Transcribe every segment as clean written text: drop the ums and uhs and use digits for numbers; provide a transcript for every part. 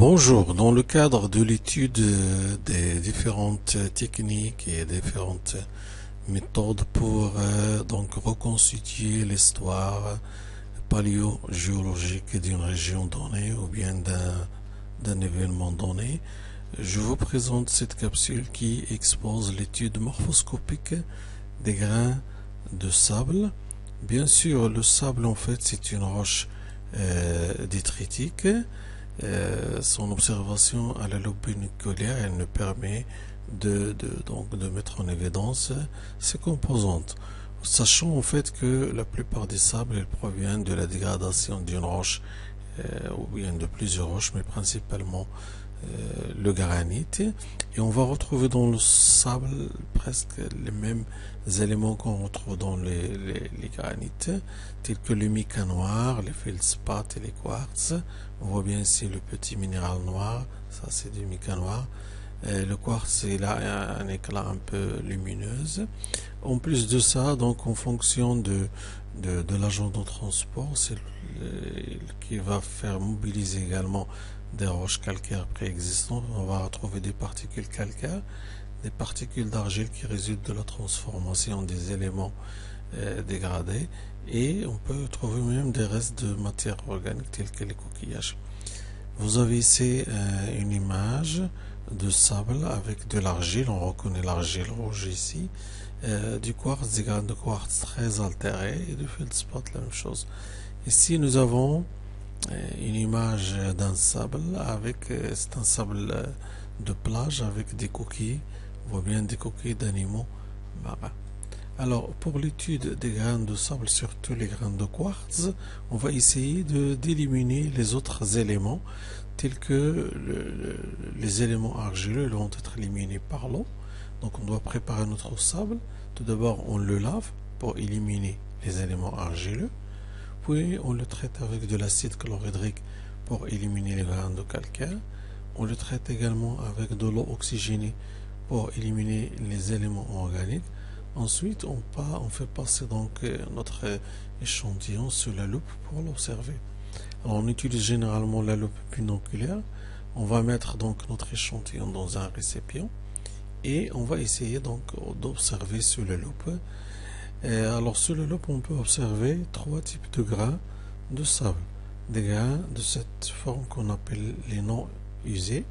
Bonjour, dans le cadre de l'étude des différentes techniques et différentes méthodes pour donc reconstituer l'histoire paléogéologique d'une région donnée ou bien d'un événement donné, je vous présente cette capsule qui expose l'étude morphoscopique des grains de sable. Bien sûr, le sable en fait c'est une roche détritique. Son observation à la loupe binoculaire, elle nous permet donc de mettre en évidence ses composantes. Sachant en fait que la plupart des sables ils proviennent de la dégradation d'une roche ou bien de plusieurs roches, mais principalement le granit, et on va retrouver dans le sable presque les mêmes éléments qu'on retrouve dans les granites, tels que le mica noir, les feldspath et les quartz. On voit bien ici le petit minéral noir, ça c'est du mica noir. Le quartz il a un éclat un peu lumineux. En plus de ça, donc en fonction de l'agent de transport, c'est qui va faire mobiliser également des roches calcaires préexistantes. On va retrouver des particules calcaires, des particules d'argile qui résultent de la transformation des éléments dégradés, et on peut trouver même des restes de matière organique tels que les coquillages. Vous avez ici une image de sable avec de l'argile, on reconnaît l'argile rouge ici, du quartz, des grains de quartz très altérés, et du feldspath la même chose. Ici nous avons une image d'un sable c'est un sable de plage avec des coquilles, on voit bien des coquilles d'animaux marins. Alors pour l'étude des grains de sable, surtout les grains de quartz, on va essayer d'éliminer les autres éléments tels que les éléments argileux vont être éliminés par l'eau. Donc on doit préparer notre sable. Tout d'abord on le lave pour éliminer les éléments argileux. Puis on le traite avec de l'acide chlorhydrique pour éliminer les grains de calcaire. On le traite également avec de l'eau oxygénée pour éliminer les éléments organiques. Ensuite, on fait passer donc notre échantillon sous la loupe pour l'observer. Alors, on utilise généralement la loupe binoculaire. On va mettre donc notre échantillon dans un récipient et on va essayer donc d'observer sous la loupe. Alors sous la loupe, on peut observer trois types de grains de sable. Des grains de cette forme qu'on appelle les non usés,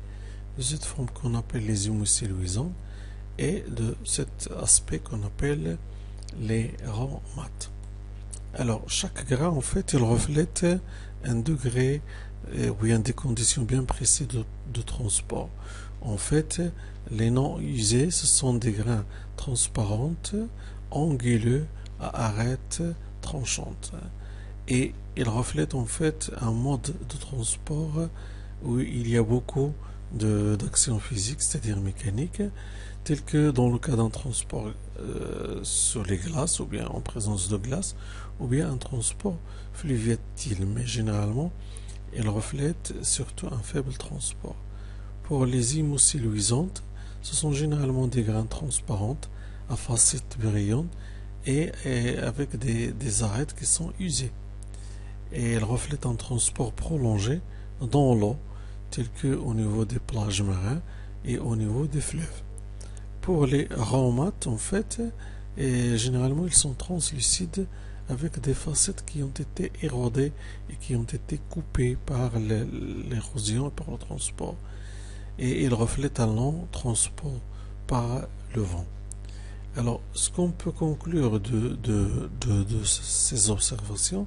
de cette forme qu'on appelle les humusées luisantes, et de cet aspect qu'on appelle les rangs mat. Alors chaque grain en fait il reflète un degré ou bien des conditions bien précises de transport. En fait, les non usés ce sont des grains transparentes, anguleux, à arêtes tranchantes, et ils reflètent en fait un mode de transport où il y a beaucoup d'action physique, c'est-à-dire mécanique, tel que dans le cas d'un transport sur les glaces ou bien en présence de glace, ou bien un transport fluviatile, mais généralement il reflète surtout un faible transport. Pour les humusées luisantes, ce sont généralement des grains transparentes à facettes brillantes et avec des arêtes qui sont usées, et elles reflètent un transport prolongé dans l'eau, tel que au niveau des plages marines et au niveau des fleuves. Pour les rangs mat, en fait, généralement ils sont translucides avec des facettes qui ont été érodées et qui ont été coupées par l'érosion et par le transport, et ils reflètent un long transport par le vent. Alors, ce qu'on peut conclure de ces observations,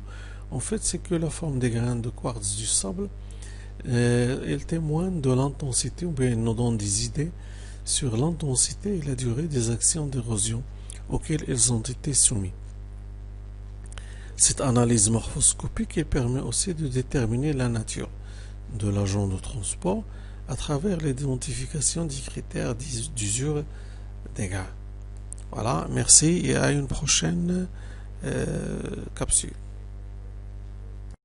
en fait, c'est que la forme des grains de quartz du sable, elle témoigne de l'intensité, ou bien nous donne des idées sur l'intensité et la durée des actions d'érosion auxquelles ils ont été soumis. Cette analyse morphoscopique elle permet aussi de déterminer la nature de l'agent de transport à travers l'identification des critères d'usure des grains. Voilà, merci et à une prochaine capsule.